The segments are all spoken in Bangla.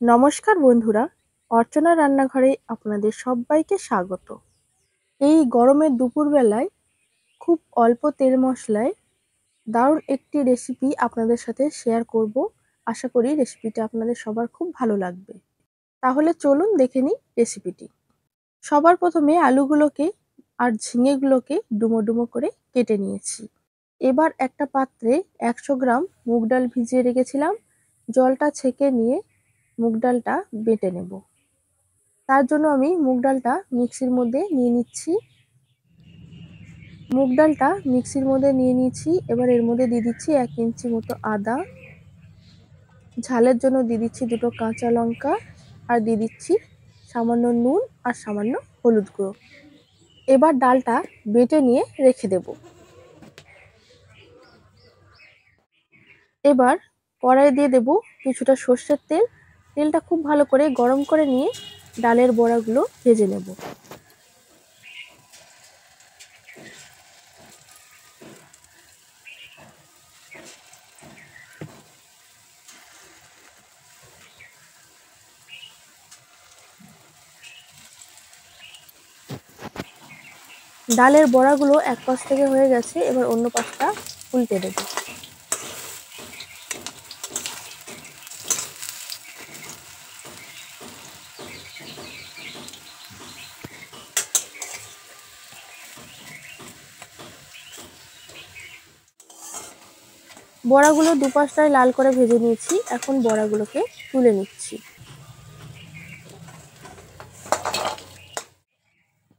নমস্কার বন্ধুরা, অর্চনা রান্নাঘরে আপনাদের সবাইকে স্বাগত। এই গরমের দুপুরবেলায় খুব অল্প তেল মশলায় দারুণ একটি রেসিপি আপনাদের সাথে শেয়ার করব। আশা করি রেসিপিটা আপনাদের সবার খুব ভালো লাগবে। তাহলে চলুন দেখে নিই রেসিপিটি। সবার প্রথমে আলুগুলোকে আর ঝিঙেগুলোকে ডুমো ডুমো করে কেটে নিয়েছি। এবার একটা পাত্রে 100 গ্রাম মুগ ডাল ভিজিয়ে রেখেছিলাম। জলটা ছেঁকে নিয়ে মুগ ডালটা বেটে নেব। তার জন্য আমি মুগ ডালটা মিক্সির মধ্যে নিয়ে নিচ্ছি। মুগ ডালটা মিক্সির মধ্যে নিয়ে নিয়েছি। এবার এর মধ্যে দিয়ে দিচ্ছি 1 ইঞ্চি মতো আদা, ঝালের জন্য দিয়ে দিচ্ছি 2টো কাঁচা লঙ্কা, আর দিয়ে দিচ্ছি সামান্য নুন আর সামান্য হলুদ গুঁড়ো। এবার ডালটা বেটে নিয়ে রেখে দেব। এবার কড়াই দিয়ে দেব কিছুটা সর্ষের তেল। তেলটা খুব ভালো করে গরম করে নিয়ে ডালের বড়াগুলো ভেজে নেব। ডালের বড়াগুলো এক পাশ থেকে হয়ে গেছে, এবার অন্য পাশটা উল্টে দেব। বড়াগুলো দুপাশটায় লাল করে ভেজে নিয়েছি। এখন বড়াগুলোকে তুলে নিচ্ছি।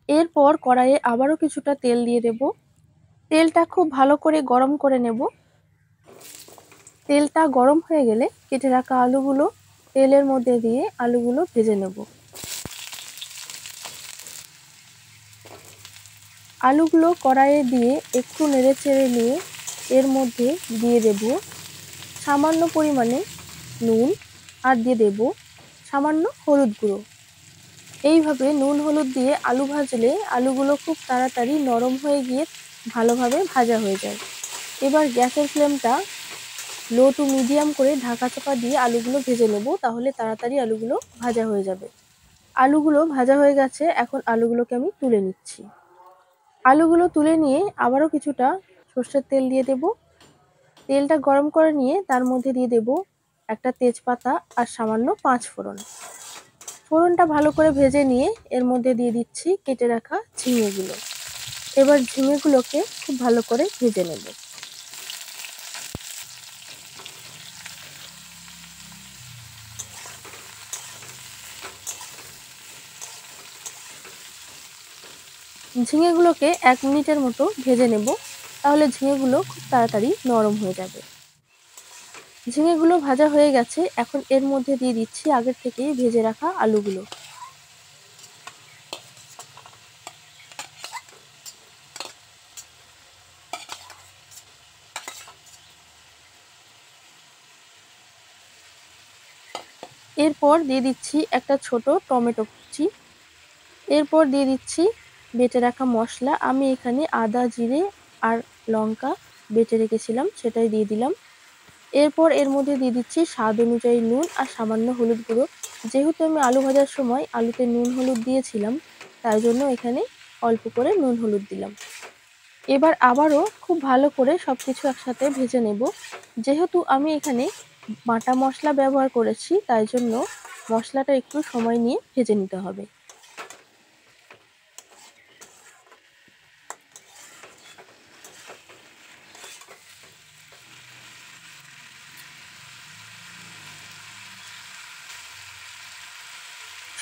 এরপর কড়াইয়ে আবারও কিছুটা তেল দিয়ে দেব। তেলটা খুব ভালো করে গরম করে নেব। তেলটা গরম হয়ে গেলে কেটে রাখা আলুগুলো তেলের মধ্যে দিয়ে আলুগুলো ভেজে নেব। আলুগুলো কড়াইয়ে দিয়ে একটু নেড়ে চেড়ে নিয়ে এর মধ্যে দিয়ে দেব সামান্য পরিমাণে নুন, আর দিয়ে দেব সামান্য হলুদ গুঁড়ো। এইভাবে নুন হলুদ দিয়ে আলু ভাজলে আলুগুলো খুব তাড়াতাড়ি নরম হয়ে গিয়ে ভালোভাবে ভাজা হয়ে যায়। এবার গ্যাসের ফ্লেমটা লো টু মিডিয়াম করে ঢাকা চাপা দিয়ে আলুগুলো ভেজে নেব, তাহলে তাড়াতাড়ি আলুগুলো ভাজা হয়ে যাবে। আলুগুলো ভাজা হয়ে গেছে, এখন আলুগুলোকে আমি তুলে নিচ্ছি। আলুগুলো তুলে নিয়ে আবারও কিছুটা সর্ষের তেল দিয়ে দেব। তেলটা গরম করে নিয়ে তার মধ্যে দিয়ে দেব একটা তেজপাতা আর সামান্য 5 ফোড়ন। ফোড়নটা ভালো করে ভেজে নিয়ে এর মধ্যে দিয়ে দিচ্ছি কেটে রাখা ঝিঙেগুলো। এবার ঝিঙেগুলোকে খুব ভালো করে ভেজে নেব। ঝিঙেগুলোকে 1 মিনিটের মতো ভেজে নেব, তাহলে ঝিঙেগুলো খুব তাড়াতাড়ি নরম হয়ে যাবে। ঝিঙেগুলো ভাজা হয়ে গেছে, এখন এর মধ্যে দিয়ে দিচ্ছি আগের থেকেই ভেজে রাখা আলুগুলো। এরপর দিয়ে দিচ্ছি একটা ছোট টমেটো কুচি। এরপর দিয়ে দিচ্ছি বেটে রাখা মশলা। আমি এখানে আদা, জিরে আর লঙ্কা বেটে রেখেছিলাম, সেটাই দিয়ে দিলাম। এরপর এর মধ্যে দিয়ে দিচ্ছি স্বাদ অনুযায়ী নুন আর সামান্য হলুদ গুঁড়ো। যেহেতু আমি আলু ভাজার সময় আলুতে নুন হলুদ দিয়েছিলাম, তাই জন্য এখানে অল্প করে নুন হলুদ দিলাম। এবার আবারও খুব ভালো করে সবকিছু একসাথে ভেজে নেব। যেহেতু আমি এখানে বাটা মশলা ব্যবহার করেছি, তাই জন্য মশলাটা একটু সময় নিয়ে ভেজে নিতে হবে।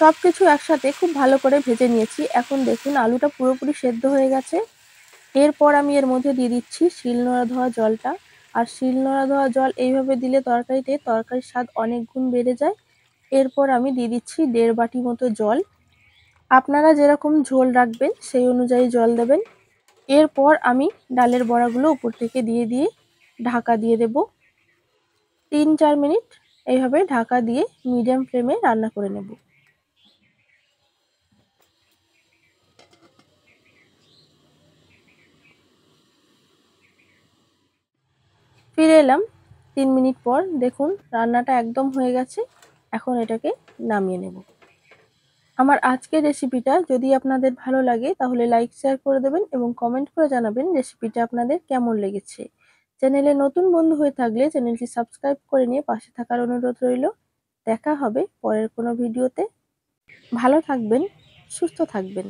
সবকিছু একসাথে খুব ভালো করে ভেজে নিয়েছি। এখন দেখুন আলুটা পুরোপুরি সেদ্ধ হয়ে গেছে। এরপর আমি এর মধ্যে দিয়ে দিচ্ছি শিলনোড়া ধোয়া জলটা। আর শিলনোড়া ধোয়া জল এইভাবে দিলে তরকারির স্বাদ অনেক গুণ বেড়ে যায়। এরপর আমি দিয়ে দিচ্ছি 1.5 বাটি মতো জল। আপনারা যেরকম ঝোল রাখবেন সেই অনুযায়ী জল দেবেন। এরপর আমি ডালের বড়াগুলো উপর থেকে দিয়ে ঢাকা দিয়ে দেব। 3-4 মিনিট এইভাবে ঢাকা দিয়ে মিডিয়াম ফ্লেমে রান্না করে নেব। ফিরে এলাম 3 মিনিট পর। দেখুন রান্নাটা একদম হয়ে গেছে। এখন এটাকে নামিয়ে নেব। আমার আজকের রেসিপিটা যদি আপনাদের ভালো লাগে তাহলে লাইক শেয়ার করে দেবেন এবং কমেন্ট করে জানাবেন রেসিপিটা আপনাদের কেমন লেগেছে। চ্যানেলে নতুন বন্ধু হয়ে থাকলে চ্যানেলটি সাবস্ক্রাইব করে নিয়ে পাশে থাকার অনুরোধ রইল। দেখা হবে পরের কোনো ভিডিওতে। ভালো থাকবেন, সুস্থ থাকবেন।